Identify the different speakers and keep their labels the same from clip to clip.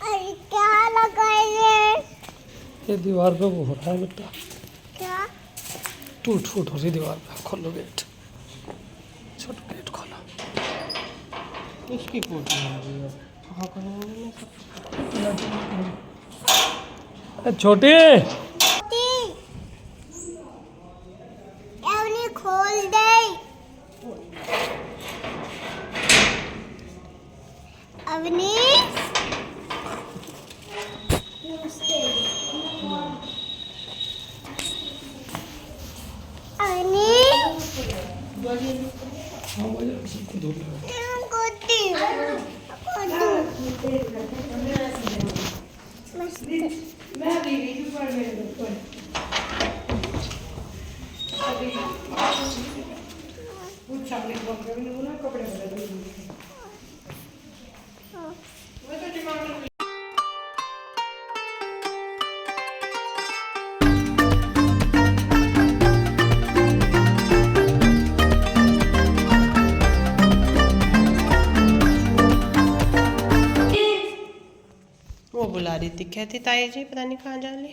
Speaker 1: अरे क्या लगाइए?
Speaker 2: ये दीवार पे वो हो रहा है बेटा,
Speaker 1: क्या?
Speaker 2: टूट फूट हो रही दीवार पे। खोलो गेट, छोटा गेट खोलो।
Speaker 3: इसकी फोटो आ रही है। हाँ करेंगे
Speaker 2: छोटे
Speaker 1: एवनी खोल दे। अवनीश
Speaker 3: वो बुला रही थी, कहती ताई जी पता नहीं कहाँ जा ली।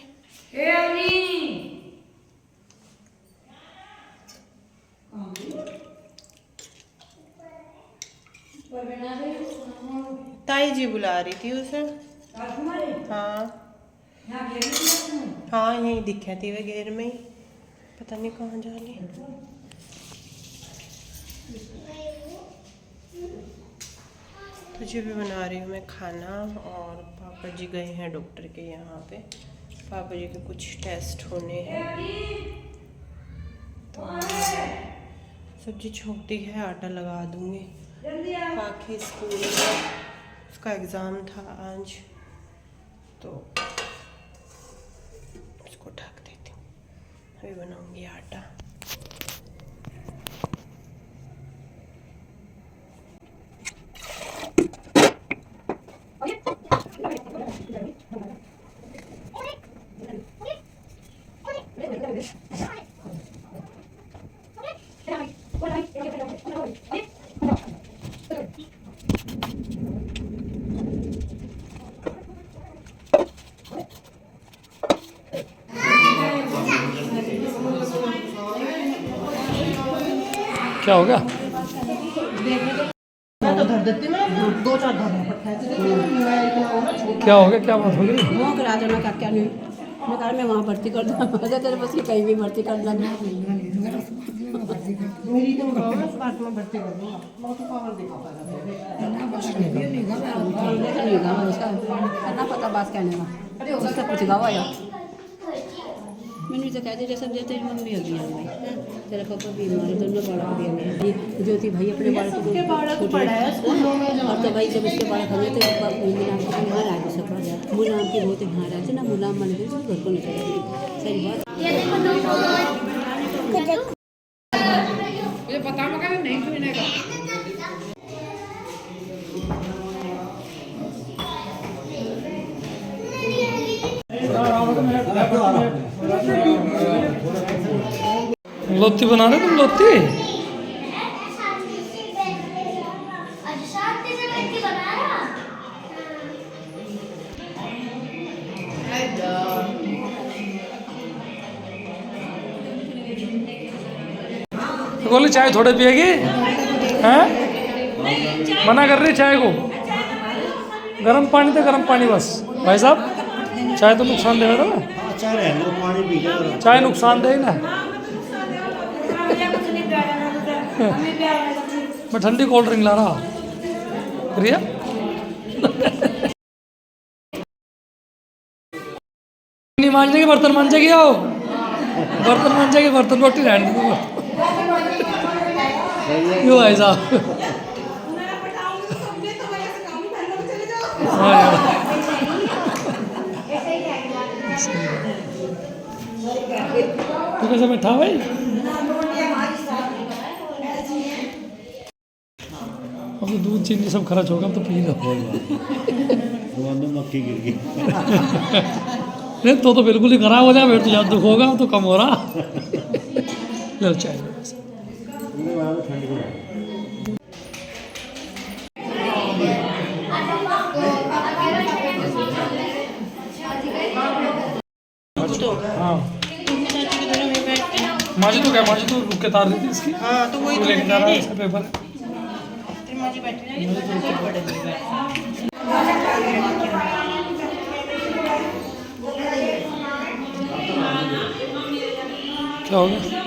Speaker 3: ताई जी बुला रही थी उसे। हाँ हाँ यही दिखे थी वे घेर में ही, पता नहीं कहाँ जा ली। तुझे भी बना रही हूँ मैं खाना, और पापा जी गए हैं डॉक्टर के यहाँ पे। पापा जी के कुछ टेस्ट होने हैं, तो सब्जी छोक दी है, आटा लगा दूँगी। बाकी स्कूल में उसका एग्ज़ाम था आज, तो इसको ढक देती हूँ। अभी बनाऊँगी आटा।
Speaker 2: क्या हो गया?
Speaker 3: मैं तो धर देती, मैं दो चार धरना पड़ता है।
Speaker 2: क्या हो गया, क्या बात हो गई?
Speaker 4: वो करा देना क्या क्या नहीं, मैं कहा मैं वहाँ भर्ती कर दूँगा, मजा तेरे बस की कहीं भी भर्ती कर देना।
Speaker 3: मेरी तो पार्ट में भर्ती कर दूँगा, मैं तो पावर दिखा पाएगा।
Speaker 4: करना पता बात कहने का, उससे कुछ गावा या मैंने तो कह दी जैसे तेरी मम्मी होगी भाई, तेरा पापा बीमार है, दोनों बालक भी हैं। ज्योति भाई अपने बालक को और तो भाई जब उसके बालक हमें तो मुलाम की यहाँ राजी सफा जाए, मुलाम की बहुत यहाँ राजी ना, मुलाम मन गई घर को निकल गई। सही बात मुझे पता मगर नहीं सुनेगा।
Speaker 2: लोती बना रहे तुम? लोती बोली चाय थोड़े पिएगी हैं? मना कर रही चाय को। गर्म पानी तो गर्म पानी बस। भाई साहब चाय तो नुकसान देगा ना, चाय नुकसान दे ना। मैं ठंडी कोल्ड ड्रिंक ला रहा। प्रिया नहीं मांझेगी, बर्तन मांझेगी। आओ बर्तन मांझेगी, बर्तन रोटी रहने दो। क्यों भाई साहब? हाँ यार तू कैसे बैठा भाई? अब तो दूध चीनी सब खर्च होगा, अब तो पी लो।
Speaker 5: मक्खी गिर गई।
Speaker 2: नहीं तो बिल्कुल ही खराब हो जाए, फिर तो ज़्यादा दुख होगा, तो कम हो रहा। लो चाय। माजी तो क्या, माजी तो रुक के तार दी थी इसकी।
Speaker 3: हाँ तो वही
Speaker 2: वो
Speaker 3: तो
Speaker 2: लेके
Speaker 3: मैं
Speaker 2: जा
Speaker 3: कह
Speaker 2: रहा है,
Speaker 3: रही
Speaker 2: इसका पेपर है।
Speaker 3: तेरी माँ जी बैठी रही तो रुक के पढ़ रही है।
Speaker 2: क्या हो गया?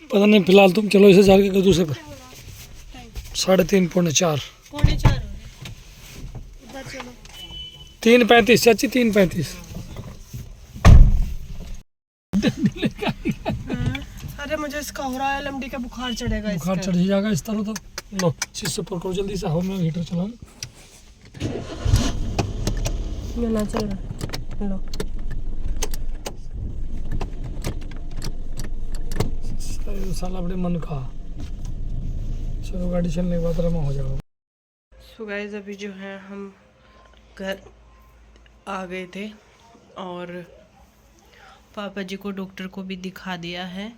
Speaker 2: पता नहीं, फिलहाल तुम चलो इसे जाके कर दूसरे पर। 3:30 पौने 4।
Speaker 3: 3:45
Speaker 2: 3:35 चाची, 3:35।
Speaker 3: अरे मुझे इसका हो रहा है, लमड़ी का बुखार चढ़ेगा
Speaker 2: बुखार
Speaker 3: इसका।
Speaker 2: चढ़ ही जाएगा इस तरह तो। लो चीज से पकड़ो जल्दी से, हवा में हीटर चलाओ।
Speaker 3: ना चल रहा लो।
Speaker 2: साला बड़े मन का। चलो गाड़ी चलने के बाद रमा हो जाएगा।
Speaker 3: सो गाइस अभी जो है हम घर आ गए थे और पापा जी को डॉक्टर को भी दिखा दिया है।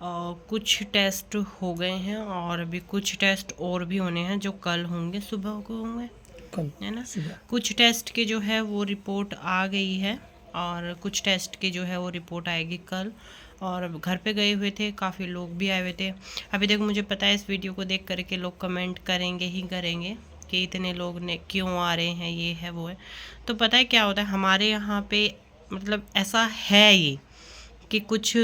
Speaker 3: और कुछ टेस्ट हो गए हैं और अभी कुछ टेस्ट और भी होने हैं जो कल होंगे, सुबह को होंगे,
Speaker 2: कल
Speaker 3: है ना।
Speaker 2: सुबह।
Speaker 3: कुछ टेस्ट की जो है वो रिपोर्ट आ गई है और कुछ टेस्ट की जो है वो रिपोर्ट आएगी कल। और घर पे गए हुए थे, काफ़ी लोग भी आए हुए थे। अभी तक मुझे पता है इस वीडियो को देख करके लोग कमेंट करेंगे ही करेंगे कि इतने लोग ने क्यों आ रहे हैं, ये है वो है। तो पता है क्या होता है हमारे यहाँ पे, मतलब ऐसा है ये कि कुछ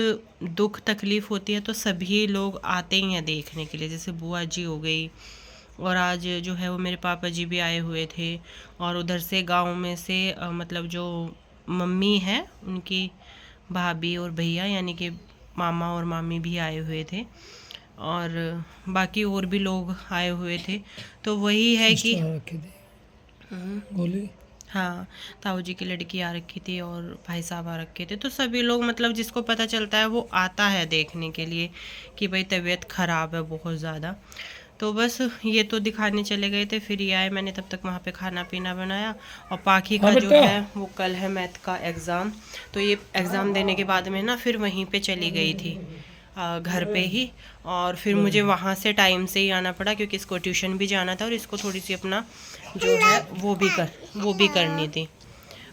Speaker 3: दुख तकलीफ़ होती है तो सभी लोग आते ही हैं देखने के लिए। जैसे बुआ जी हो गई और आज जो है वो मेरे पापा जी भी आए हुए थे और उधर से गांव में से मतलब जो मम्मी है उनकी भाभी और भैया यानी कि मामा और मामी भी आए हुए थे और बाकी और भी लोग आए हुए थे। तो वही है कि
Speaker 2: गोली,
Speaker 3: हाँ, ताऊ जी की लड़की आ रखी थी और भाई साहब आ रखे थे। तो सभी लोग मतलब जिसको पता चलता है वो आता है देखने के लिए कि भाई तबीयत ख़राब है बहुत ज़्यादा। तो बस ये तो दिखाने चले गए थे, फिर ये आए। मैंने तब तक वहाँ पे खाना पीना बनाया और पाखी का जो है वो कल है मैथ का एग्ज़ाम। तो ये एग्ज़ाम देने के बाद में ना फिर वहीं पे चली गई थी घर पे ही। और फिर मुझे वहाँ से टाइम से ही आना पड़ा क्योंकि इसको ट्यूशन भी जाना था और इसको थोड़ी सी अपना जो है वो भी करनी थी,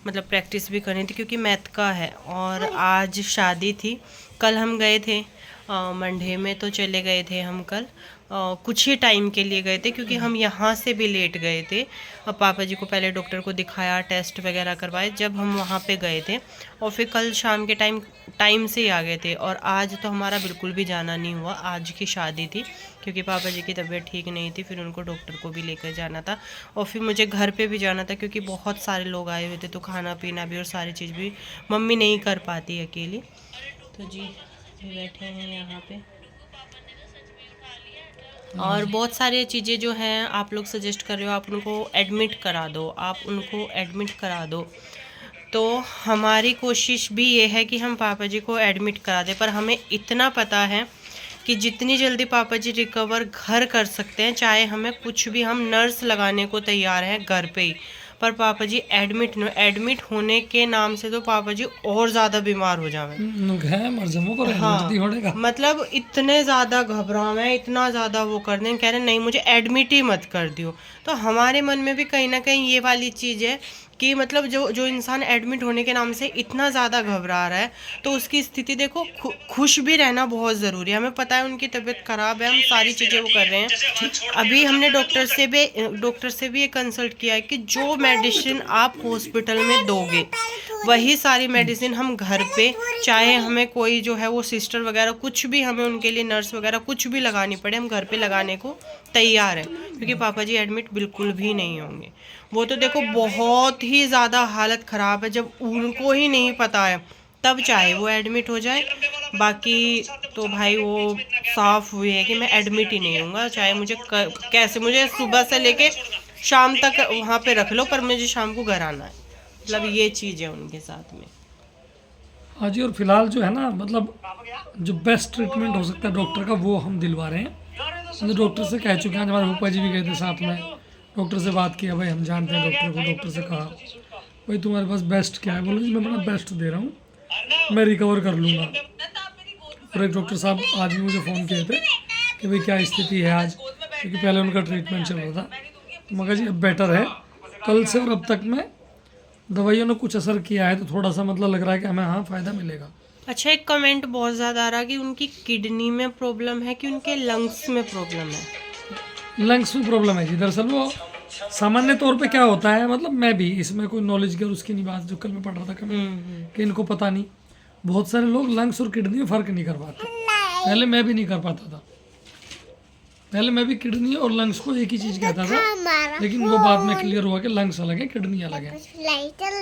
Speaker 3: मतलब प्रैक्टिस भी करनी थी क्योंकि मैथ का है। और आज शादी थी, कल हम गए थे मंडे में, तो चले गए थे हम कल कुछ ही टाइम के लिए गए थे क्योंकि हम यहाँ से भी लेट गए थे। पापा जी को पहले डॉक्टर को दिखाया, टेस्ट वगैरह करवाए जब हम वहाँ पे गए थे और फिर कल शाम के टाइम से ही आ गए थे। और आज तो हमारा बिल्कुल भी जाना नहीं हुआ, आज की शादी थी क्योंकि पापा जी की तबीयत ठीक नहीं थी, फिर उनको डॉक्टर को भी लेकर जाना था और फिर मुझे घर पे भी जाना था क्योंकि बहुत सारे लोग आए हुए थे। तो खाना पीना भी और सारी चीज़ भी मम्मी नहीं कर पाती अकेली। तो जी बैठे हैं यहाँ पे और बहुत सारी चीज़ें जो हैं आप लोग सजेस्ट कर रहे हो, आप उनको एडमिट करा दो, आप उनको एडमिट करा दो। तो हमारी कोशिश भी ये है कि हम पापा जी को एडमिट करा दें, पर हमें इतना पता है कि जितनी जल्दी पापा जी रिकवर घर कर सकते हैं, चाहे हमें कुछ भी, हम नर्स लगाने को तैयार हैं घर पे ही, पर पापा जी एडमिट होने के नाम से तो पापा जी और ज़्यादा बीमार हो जावे। हाँ, मतलब इतने ज़्यादा घबरावे हैं, इतना ज़्यादा वो कर दें, कह रहे नहीं मुझे एडमिट ही मत कर दियो। तो हमारे मन में भी कहीं ना कहीं ये वाली चीज़ है कि मतलब जो इंसान एडमिट होने के नाम से इतना ज़्यादा घबरा रहा है तो उसकी स्थिति देखो, खुश भी रहना बहुत ज़रूरी है। हमें पता है उनकी तबीयत ख़राब है, हम सारी चीज़ें वो कर रहे हैं। अभी हमने डॉक्टर से भी ये कंसल्ट किया है कि जो मेडिसिन आप हॉस्पिटल में दोगे वही सारी मेडिसिन हम घर पे, चाहे हमें कोई जो है वो सिस्टर वगैरह कुछ भी, हमें उनके लिए नर्स वगैरह कुछ भी लगानी पड़े, हम घर पे लगाने को तैयार है क्योंकि पापा जी एडमिट बिल्कुल भी नहीं होंगे। वो तो देखो बहुत ही ज़्यादा हालत ख़राब है, जब उनको ही नहीं पता है तब चाहे वो एडमिट हो जाए। बाकी तो भाई वो साफ हुई है कि मैं एडमिट ही नहीं होऊंगा, चाहे मुझे कैसे, मुझे सुबह से लेके शाम तक वहाँ पे रख लो पर मुझे शाम को घर आना है, मतलब ये चीज़ है उनके साथ में।
Speaker 2: हाँ जी, और फिलहाल जो है ना, मतलब जो बेस्ट ट्रीटमेंट हो सकता है डॉक्टर का वो हम दिलवा रहे हैं। मतलब डॉक्टर से कह चुके हैं, हमारे पापा जी भी गए थे साथ में डॉक्टर से बात किया, भाई हम जानते हैं डॉक्टर को। डॉक्टर से कहा भाई तुम्हारे पास बेस्ट क्या है? बोलो जी मैं अपना बेस्ट दे रहा हूँ, मैं रिकवर कर लूँगा। और एक डॉक्टर साहब आज भी मुझे फ़ोन किए थे कि भाई क्या स्थिति है आज, क्योंकि पहले उनका ट्रीटमेंट चल रहा था। तो मगर जी अब बेटर है कल से, और अब तक में दवाइयों ने कुछ असर किया है, तो थोड़ा सा मतलब लग रहा है कि हमें हाँ फ़ायदा मिलेगा।
Speaker 3: अच्छा, एक कमेंट बहुत ज़्यादा आ रहा कि उनकी किडनी में प्रॉब्लम है कि उनके लंग्स में प्रॉब्लम है।
Speaker 2: लंग्स में प्रॉब्लम है जी। दरअसल वो सामान्य तौर पे क्या होता है, मतलब मैं भी इसमें कोई नॉलेज की और उसकी नहीं बात, जो कल मैं पढ़ रहा था कि इनको पता नहीं, बहुत सारे लोग लंग्स और किडनी में फ़र्क नहीं कर पाते। पहले मैं भी नहीं कर पाता था, पहले मैं भी किडनी और लंग्स को एक ही चीज़ कहता था, लेकिन वो बाद में क्लियर हुआ कि लंग्स अलग है, किडनी अलग है।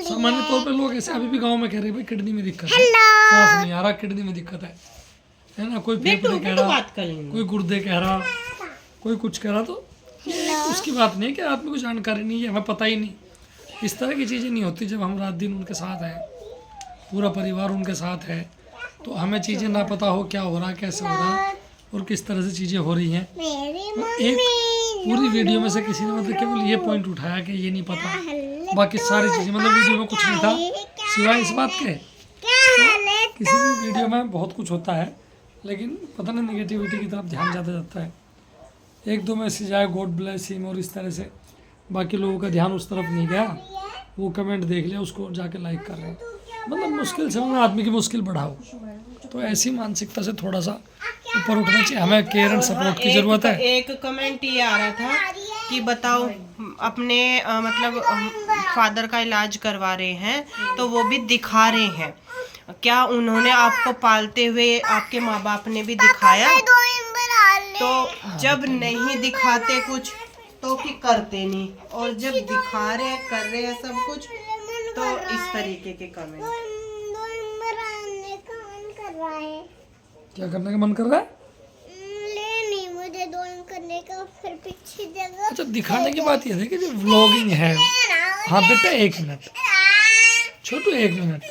Speaker 2: सामान्य तौर पे लोग ऐसे अभी भी गांव में कह रहे हैं भाई किडनी में दिक्कत है, सांस नहीं आ रहा, किडनी में दिक्कत है ना। कोई फेफड़े कह रहा, कोई गुर्दे कह रहा, कोई कुछ कह रहा। तो उसकी बात नहीं है कि आदमी को जानकारी नहीं है, हमें पता ही नहीं। इस तरह की चीज़ें नहीं होती। जब हम रात दिन उनके साथ हैं, पूरा परिवार उनके साथ है, तो हमें चीज़ें ना पता हो क्या हो रहा है, कैसे हो रहा है और किस तरह से चीज़ें हो रही हैं। तो एक पूरी वीडियो में से किसी ने मतलब केवल ये पॉइंट उठाया कि ये नहीं पता, बाकी सारी चीज़ें मतलब वीडियो में कुछ नहीं था सिवाय इस बात के। तो किसी भी वीडियो में बहुत कुछ होता है, लेकिन पता नहीं नेगेटिविटी की तरफ ध्यान ज़्यादा जाता है। एक दो मैसेज आए गॉड ब्लेस हिम और इस तरह से, बाकी लोगों का ध्यान उस तरफ नहीं गया। वो कमेंट देख लिया, उसको जाके लाइक कर रहे हैं। मतलब मुश्किल से आदमी की मुश्किल बढ़ाओ। तो ऐसी मानसिकता से थोड़ा सा ऊपर उठना चाहिए। हमें केयर एंड सपोर्ट की ज़रूरत है।
Speaker 3: एक कमेंट ये आ रहा था कि बताओ अपने मतलब फादर का इलाज करवा रहे हैं तो वो भी दिखा रहे हैं, क्या उन्होंने आपको पालते हुए आपके माँ बाप ने भी दिखाया? तो जब नहीं दिखाते कुछ तो कि करते नहीं, और जब दिखा रहे कर रहे हैं सब कुछ तो इस तरीके के कमेंट।
Speaker 2: क्या करने का मन कर रहा है?
Speaker 1: नहीं मुझे ड्राइंग करने का, फिर पीछे जगह।
Speaker 2: अच्छा, दिखाने की बात यह है कि जो व्लॉगिंग है, हाँ बेटा 1 मिनट, छोटू 1 मिनट।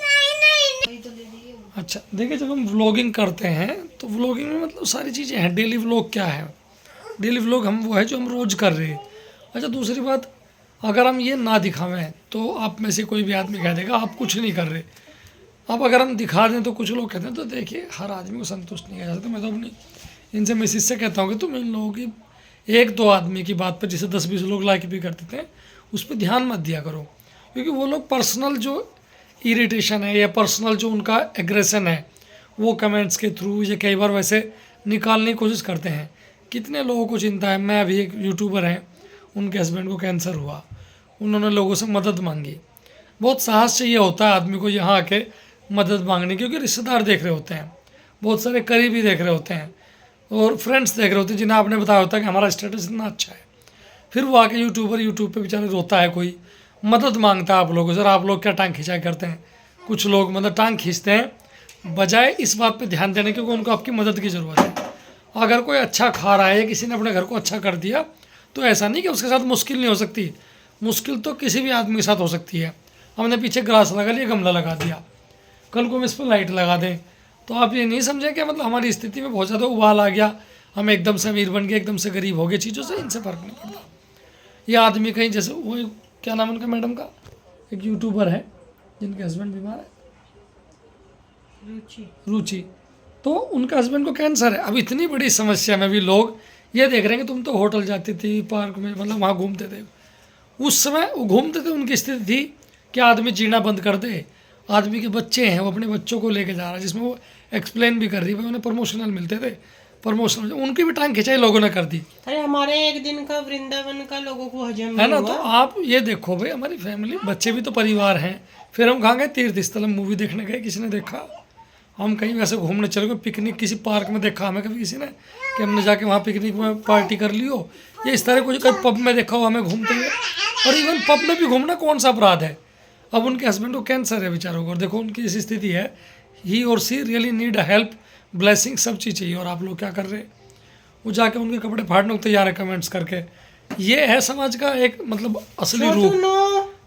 Speaker 2: अच्छा देखिए, जब हम व्लॉगिंग करते हैं तो व्लॉगिंग में मतलब सारी चीज़ें हैं। डेली व्लॉग क्या है? डेली व्लॉग हम वो है जो हम रोज़ कर रहे हैं। अच्छा दूसरी बात, अगर हम ये ना दिखावें तो आप में से कोई भी आदमी कह देगा आप कुछ नहीं कर रहे। अब अगर हम दिखा दें तो कुछ लोग कहते हैं, तो देखिए हर आदमी को संतुष्ट नहीं कर सकता। मैं तो अपनी इनसे मिसिस से कहता हूँ कि तुम इन लोगों की 1-2 आदमी की बात पर जिसे 10-20 लोग लाइक भी कर देते हैं उस पर ध्यान मत दिया करो, क्योंकि वो लोग पर्सनल जो इरिटेशन है या पर्सनल जो उनका एग्रेशन है वो कमेंट्स के थ्रू ये कई बार वैसे निकालने की कोशिश करते हैं। कितने लोगों को चिंता है। मैं अभी एक यूट्यूबर हैं, उनके हस्बैंड को कैंसर हुआ, उन्होंने लोगों से मदद मांगी। बहुत साहस चाहिए होता है आदमी को यहाँ आके मदद मांगने, क्योंकि रिश्तेदार देख रहे होते हैं, बहुत सारे करीबी देख रहे होते हैं और फ्रेंड्स देख रहे होते हैं, जिन्हें आपने बताया होता है कि हमारा स्टेटस इतना अच्छा है। फिर वो आके यूट्यूब पे बेचारे रोता है, कोई मदद मांगता है आप लोगों से। आप लोग क्या टांग खिंचाई करते हैं? कुछ लोग मतलब टांग खींचते हैं बजाय इस बात पे ध्यान देने, क्योंकि उनको आपकी मदद की ज़रूरत है। अगर कोई अच्छा खा रहा है या किसी ने अपने घर को अच्छा कर दिया तो ऐसा नहीं कि उसके साथ मुश्किल नहीं हो सकती। मुश्किल तो किसी भी आदमी के साथ हो सकती है। हमने पीछे ग्रास लगा लिया, गमला लगा दिया, कल को हम इस पर लाइट लगा दें, तो आप ये नहीं समझें कि मतलब हमारी स्थिति में बहुत ज़्यादा उबाल आ गया, हम एकदम से अमीर बन गए, एकदम से गरीब हो गए। चीज़ों से इनसे फ़र्क नहीं पड़ता। ये आदमी कहीं जैसे वो क्या नाम उनका मैडम का, एक यूट्यूबर है जिनके हस्बैंड बीमार है, रुचि, तो उनका हस्बैंड को कैंसर है। अब इतनी बड़ी समस्या में भी लोग ये देख रहे हैं कि तुम तो होटल जाती थी, पार्क में मतलब वहाँ घूमते थे। उस समय वो घूमते थे, उनकी स्थिति थी कि आदमी जीना बंद कर दे। आदमी के बच्चे हैं, वो अपने बच्चों को लेके जा रहा है, जिसमें वो एक्सप्लेन भी कर रही है। उन्हें प्रमोशनल मिलते थे, प्रमोशनल उनकी भी टांग खिंचाई लोगों ने कर दी।
Speaker 3: अरे हमारे एक दिन का वृंदावन का लोगों को हजम
Speaker 2: है ना। तो आप ये देखो भाई, हमारी फैमिली, बच्चे भी तो परिवार हैं। फिर हम कहाँ गए? तीर्थ स्थल मूवी देखने गए, किसी ने देखा? हम कहीं वैसे घूमने चले गए, पिकनिक किसी पार्क में देखा हमें कभी किसी ने कि हमने जाके वहाँ पिकनिक में पार्टी कर ली हो, या इस तरह कुछ कहीं पब में देखा हो हमें घूमते हुए। और इवन पब में भी घूमना कौन सा अपराध है? अब उनके हस्बैंड को कैंसर है बेचारों को, और देखो उनकी ऐसी स्थिति है, ही और she really need a help, blessing, सब चीज़ चाहिए। और आप लोग क्या कर रहे हैं? वो जाके उनके कपड़े फाड़ने को तैयार है कमेंट्स करके। ये है समाज का एक मतलब असली रूप,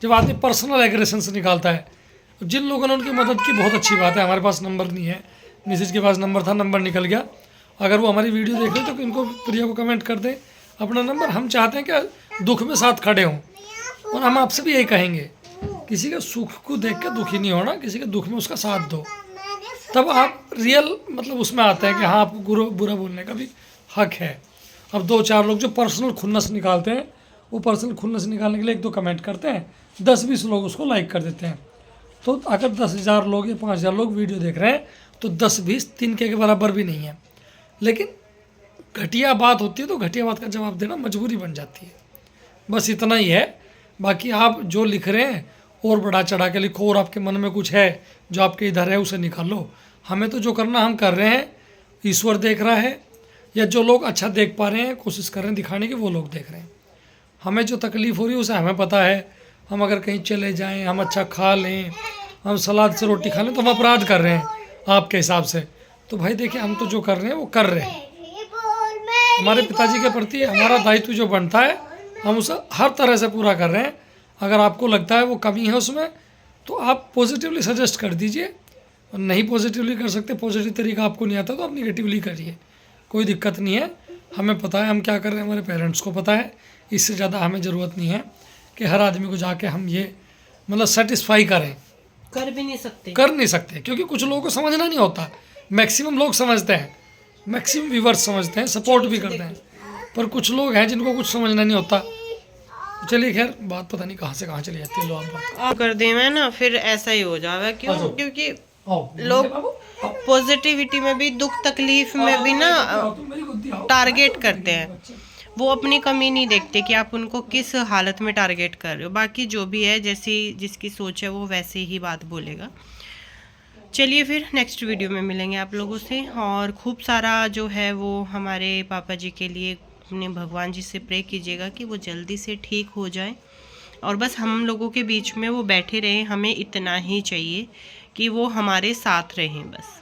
Speaker 2: जब आदमी पर्सनल एग्रेशन से निकालता है। जिन लोगों ने उनकी मदद की, बहुत अच्छी बात है। हमारे पास नंबर नहीं है, मिसेज के पास नंबर था, नंबर निकल गया। अगर वो हमारी वीडियो देख रहे तो इनको प्रिया को कमेंट कर दें अपना नंबर। हम चाहते हैं कि दुख में साथ खड़े हों। और हम आपसे भी यही कहेंगे, किसी के सुख को देख के दुखी नहीं होना, किसी के दुख में उसका साथ दो, तब आप रियल मतलब उसमें आते हैं कि हाँ आपको बुरा बोलने का भी हक है। अब 2-4 लोग जो पर्सनल खुन्नस निकालते हैं, वो पर्सनल खुन्नस निकालने के लिए 1-2 कमेंट करते हैं, 10-20 लोग उसको लाइक कर देते हैं। तो अगर 10,000 लोग या 5,000 लोग वीडियो देख रहे हैं तो 10-20 तिनके के बराबर भी नहीं है। लेकिन घटिया बात होती है तो घटिया बात का जवाब देना मजबूरी बन जाती है। बस इतना ही है। बाकी आप जो लिख रहे हैं और बढ़ा चढ़ा के लिखो, और आपके मन में कुछ है जो आपके इधर है उसे निकालो। हमें तो जो करना हम कर रहे हैं, ईश्वर देख रहा है, या जो लोग अच्छा देख पा रहे हैं कोशिश कर रहे हैं दिखाने की, वो लोग देख रहे हैं। हमें जो तकलीफ़ हो रही है उसे हमें पता है। हम अगर कहीं चले जाएं, हम अच्छा खा लें, हम सलाद से रोटी खा लें तो हम अपराध कर रहे हैं आपके हिसाब से। तो भाई देखिए, हम तो जो कर रहे हैं वो कर रहे हैं। हमारे पिताजी के प्रति हमारा दायित्व जो बनता है हम उसे हर तरह से पूरा कर रहे हैं। अगर आपको लगता है वो कमी है उसमें तो आप पॉजिटिवली सजेस्ट कर दीजिए, और नहीं पॉजिटिवली कर सकते, पॉजिटिव तरीका आपको नहीं आता तो आप निगेटिवली करिए, कोई दिक्कत नहीं है। हमें पता है हम क्या कर रहे हैं, हमारे पेरेंट्स को पता है। इससे ज़्यादा हमें ज़रूरत नहीं है कि हर आदमी को जाके हम ये मतलब सेटिस्फाई करें।
Speaker 3: कर भी नहीं सकते
Speaker 2: क्योंकि कुछ लोगों को समझना नहीं होता। मैक्सिमम लोग समझते हैं, मैक्सिमम व्यूवर्स समझते हैं, सपोर्ट भी करते हैं, पर कुछ लोग हैं जिनको कुछ समझना नहीं होता। चलिए खैर, बात पता नहीं कहाँ से कहाँ चली जाती है। लो आप
Speaker 3: कर दे मैं ना, फिर ऐसा ही हो जाएगा। क्यों? क्योंकि लोग पॉजिटिविटी में भी, दुख तकलीफ में भी ना टारगेट करते हैं। वो अपनी कमी नहीं देखते कि आप उनको किस हालत में टारगेट कर रहे हो। बाकी जो भी है, जैसी जिसकी सोच है वो वैसे ही बात बोलेगा। चलिए फिर नेक्स्ट वीडियो में मिलेंगे आप लोगों से। और खूब सारा जो है वो हमारे पापा जी के लिए अपने भगवान जी से प्रे कीजिएगा कि वो जल्दी से ठीक हो जाए। और बस हम लोगों के बीच में वो बैठे रहें, हमें इतना ही चाहिए कि वो हमारे साथ रहें बस।